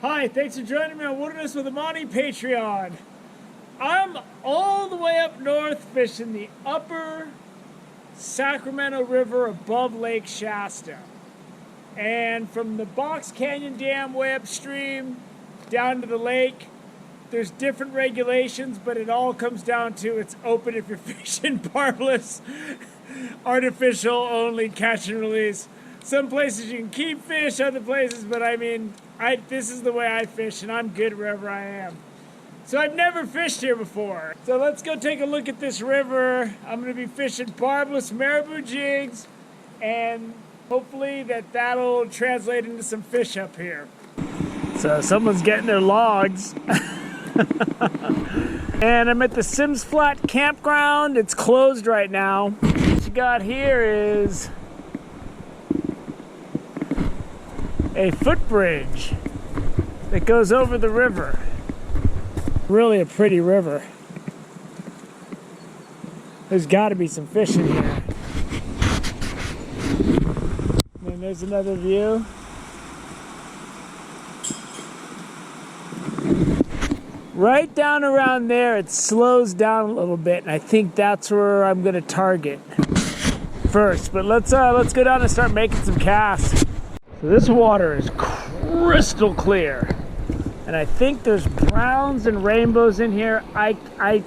Hi, thanks for joining me on Wilderness with Amani Patreon. I'm all the way up north fishing the Upper Sacramento River above Lake Shasta. And from the Box Canyon Dam way upstream down to the lake, there's different regulations, but it all comes down to it's open if you're fishing barbless, artificial only catch and release. Some places you can keep fish, other places, but I mean, this is the way I fish, and I'm good wherever I am. So I've never fished here before. So let's go take a look at this river. I'm going to be fishing barbless marabou jigs, and hopefully that'll translate into some fish up here. So someone's getting their logs. And I'm at the Sims Flat campground. It's closed right now. What you got here is a footbridge that goes over the river. Really a pretty river. There's got to be some fish in here. And there's another view. Right down around there, it slows down a little bit, and I think that's where I'm going to target first. But let's go down and start making some casts. So this water is crystal clear, and I think there's browns and rainbows in here. I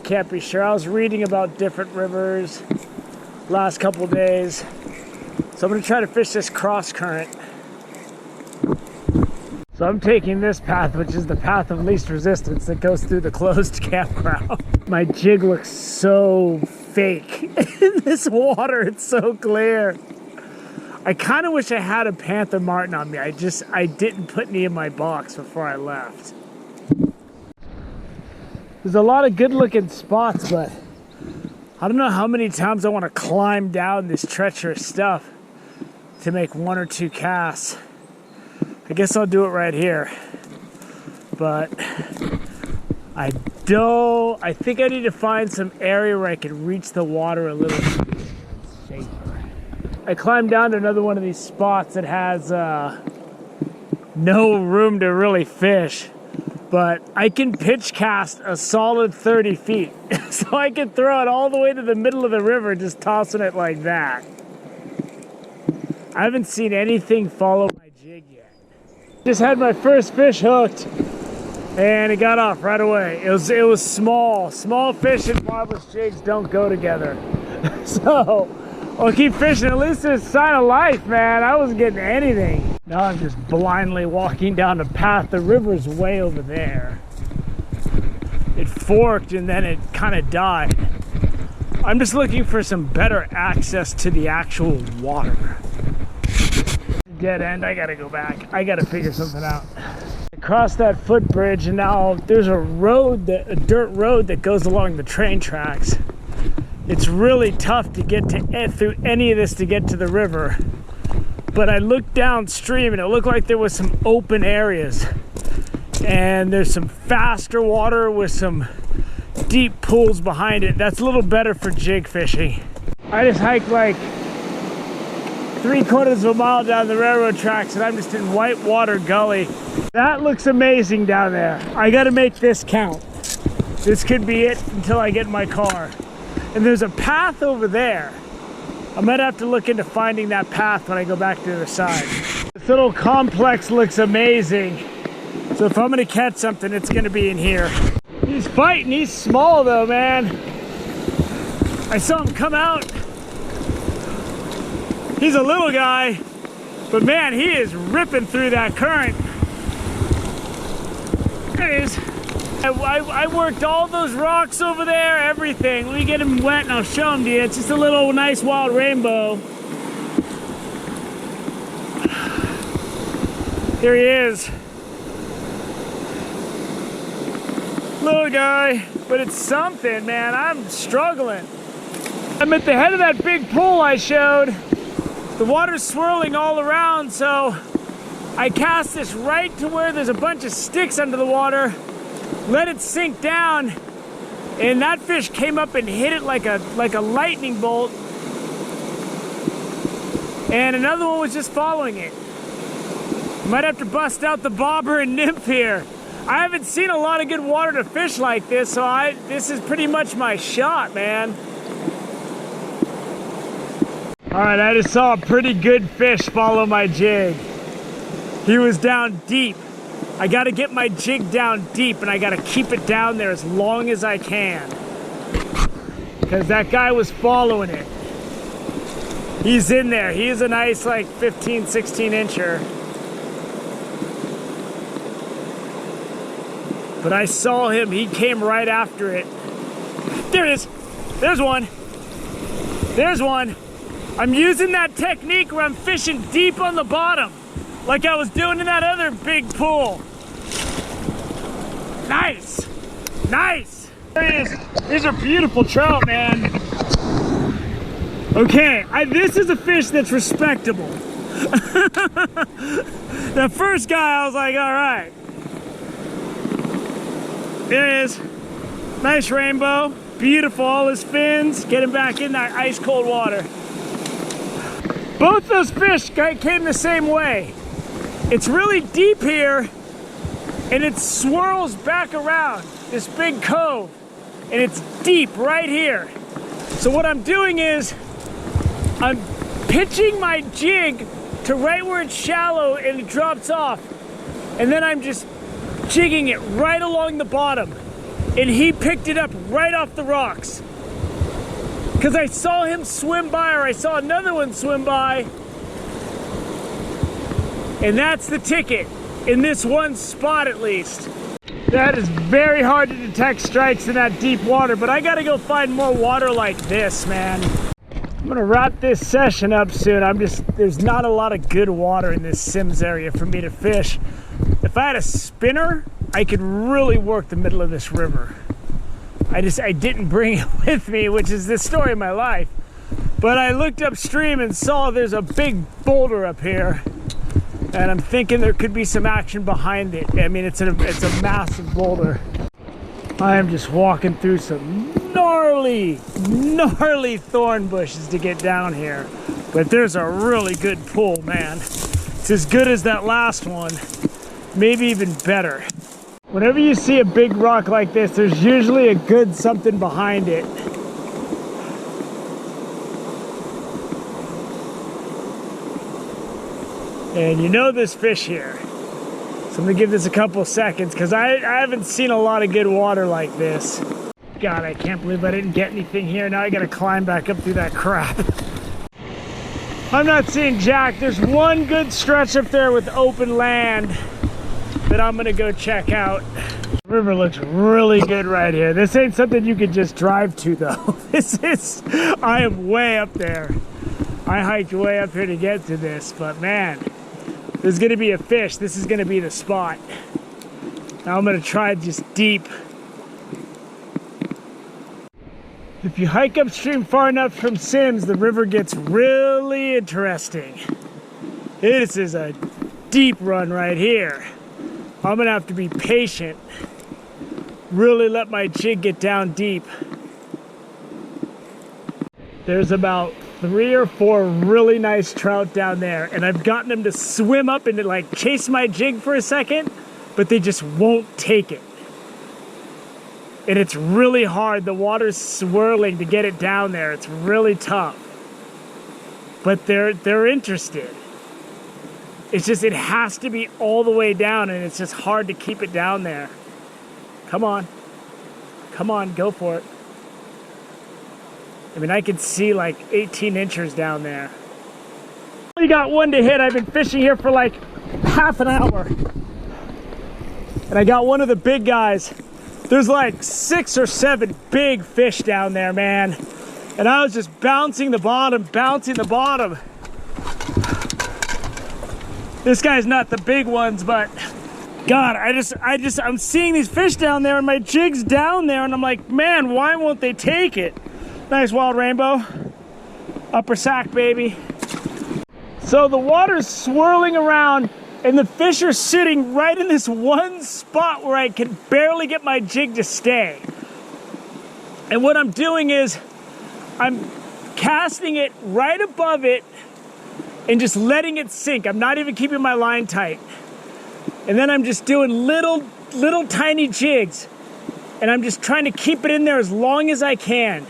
can't be sure. I was reading about different rivers last couple days, so I'm going to try to fish this cross current. So I'm taking this path, which is the path of least resistance that goes through the closed campground. My jig looks so fake in this water. It's so clear. I kind of wish I had a Panther Martin on me. I didn't put any in my box before I left. There's a lot of good looking spots, but I don't know how many times I want to climb down this treacherous stuff to make one or two casts. I guess I'll do it right here. But I think I need to find some area where I can reach the water a little safer. I climbed down to another one of these spots that has no room to really fish, but I can pitch cast a solid 30 feet. So I can throw it all the way to the middle of the river, just tossing it like that. I haven't seen anything follow my jig yet. Just had my first fish hooked, and it got off right away. It was small. Small fish and barbless jigs don't go together. So I'll keep fishing. At least there's a sign of life, man. I wasn't getting anything. Now I'm just blindly walking down the path. The river's way over there. It forked and then it kind of died. I'm just looking for some better access to the actual water. Dead end. I gotta go back. I gotta figure something out. I crossed that footbridge, and now there's a road, a dirt road that goes along the train tracks. It's really tough to get through any of this to get to the river. But I looked downstream and it looked like there was some open areas. And there's some faster water with some deep pools behind it. That's a little better for jig fishing. I just hiked like 3/4 of a mile down the railroad tracks, and I'm just in Whitewater Gully. That looks amazing down there. I gotta make this count. This could be it until I get in my car. And there's a path over there. I might have to look into finding that path when I go back to the other side. This little complex looks amazing. So if I'm gonna catch something, it's gonna be in here. He's fighting, he's small though, man. I saw him come out. He's a little guy, but man, he is ripping through that current. There it is. I worked all those rocks over there, everything. Let me get him wet and I'll show him to you. It's just a little nice wild rainbow. Here he is. Little guy, but it's something, man. I'm struggling. I'm at the head of that big pool I showed. The water's swirling all around, so I cast this right to where there's a bunch of sticks under the water, let it sink down, and that fish came up and hit it like a lightning bolt. And another one was just following it. Might have to bust out the bobber and nymph here. I haven't seen a lot of good water to fish like this, so this is pretty much my shot, man. All right, I just saw a pretty good fish follow my jig. He was down deep. I gotta get my jig down deep, and I gotta keep it down there as long as I can, because that guy was following it. He's in there. He is a nice like 15, 16 incher. But I saw him, he came right after it. There it is. There's one. There's one. I'm using that technique where I'm fishing deep on the bottom, like I was doing in that other big pool. Nice. Nice. There he is. These are beautiful trout, man. Okay, this is a fish that's respectable. The first guy, I was like, all right. There it is. Nice rainbow. Beautiful, all his fins. Get him back in that ice cold water. Both those fish came the same way. It's really deep here, and it swirls back around this big cove, and it's deep right here. So what I'm doing is, I'm pitching my jig to right where it's shallow and it drops off, and then I'm just jigging it right along the bottom, and he picked it up right off the rocks, because I saw him swim by, or I saw another one swim by, and that's the ticket in this one spot at least. That is very hard to detect strikes in that deep water, but I gotta go find more water like this, man. I'm gonna wrap this session up soon. There's not a lot of good water in this Sims area for me to fish. If I had a spinner, I could really work the middle of this river. I didn't bring it with me, which is the story of my life. But I looked upstream and saw there's a big boulder up here, and I'm thinking there could be some action behind it. I mean, it's a massive boulder. I am just walking through some gnarly thorn bushes to get down here. But there's a really good pull, man. It's as good as that last one, maybe even better. Whenever you see a big rock like this, there's usually a good something behind it. And you know this fish here. So I'm gonna give this a couple seconds, because I haven't seen a lot of good water like this. God, I can't believe I didn't get anything here. Now I gotta climb back up through that crap. I'm not seeing jack. There's one good stretch up there with open land that I'm gonna go check out. The river looks really good right here. This ain't something you could just drive to though. I am way up there. I hiked way up here to get to this, but man, there's gonna be a fish. This is gonna be the spot. Now I'm gonna try just deep. If you hike upstream far enough from Sims, the river gets really interesting. This is a deep run right here. I'm gonna have to be patient. Really let my jig get down deep. There's about 3 or 4 really nice trout down there, and I've gotten them to swim up and to like chase my jig for a second, but they just won't take it. And it's really hard. The water's swirling to get it down there. It's really tough. But they're interested. It's just, it has to be all the way down, and it's just hard to keep it down there. Come on. Come on, go for it. I mean, I could see like 18 inches down there. Only got one to hit. I've been fishing here for like half an hour. And I got one of the big guys. There's like 6 or 7 big fish down there, man. And I was just bouncing the bottom. This guy's not the big ones, but God, I'm seeing these fish down there and my jig's down there and I'm like, man, why won't they take it? Nice wild rainbow. Upper Sac, baby. So the water's swirling around and the fish are sitting right in this one spot where I can barely get my jig to stay. And what I'm doing is I'm casting it right above it and just letting it sink. I'm not even keeping my line tight. And then I'm just doing little tiny jigs. And I'm just trying to keep it in there as long as I can.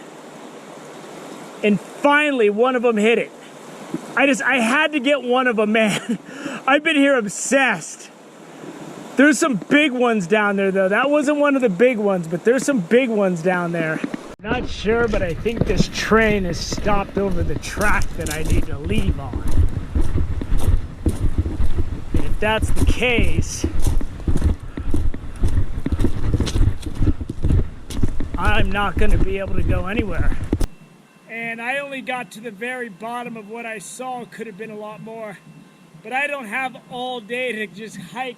And finally, one of them hit it. I had to get one of them, man. I've been here obsessed. There's some big ones down there, though. That wasn't one of the big ones, but there's some big ones down there. Not sure, but I think this train is stopped over the track that I need to leave on. And if that's the case, I'm not going to be able to go anywhere. And I only got to the very bottom of what I saw. Could have been a lot more. But I don't have all day to just hike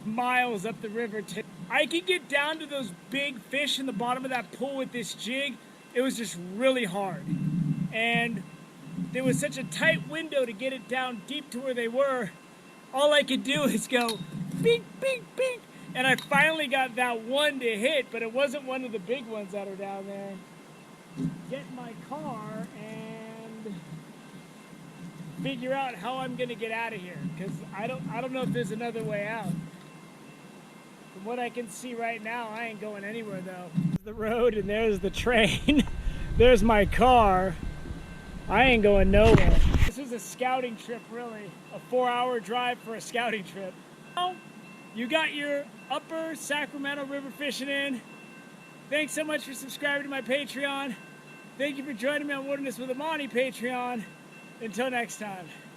miles up the river. I could get down to those big fish in the bottom of that pool with this jig. It was just really hard. And there was such a tight window to get it down deep to where they were. All I could do is go bink, bink, bink. And I finally got that one to hit, but it wasn't one of the big ones that are down there. Get in my car and figure out how I'm gonna get out of here, because I don't know if there's another way out. From what I can see right now, I ain't going anywhere though. There's the road and there's the train. There's my car. I ain't going nowhere. This was a scouting trip, really. A 4-hour drive for a scouting trip. Now, you got your Upper Sacramento River fishing in. Thanks so much for subscribing to my Patreon. Thank you for joining me on Wilderness with Amani Patreon. Until next time.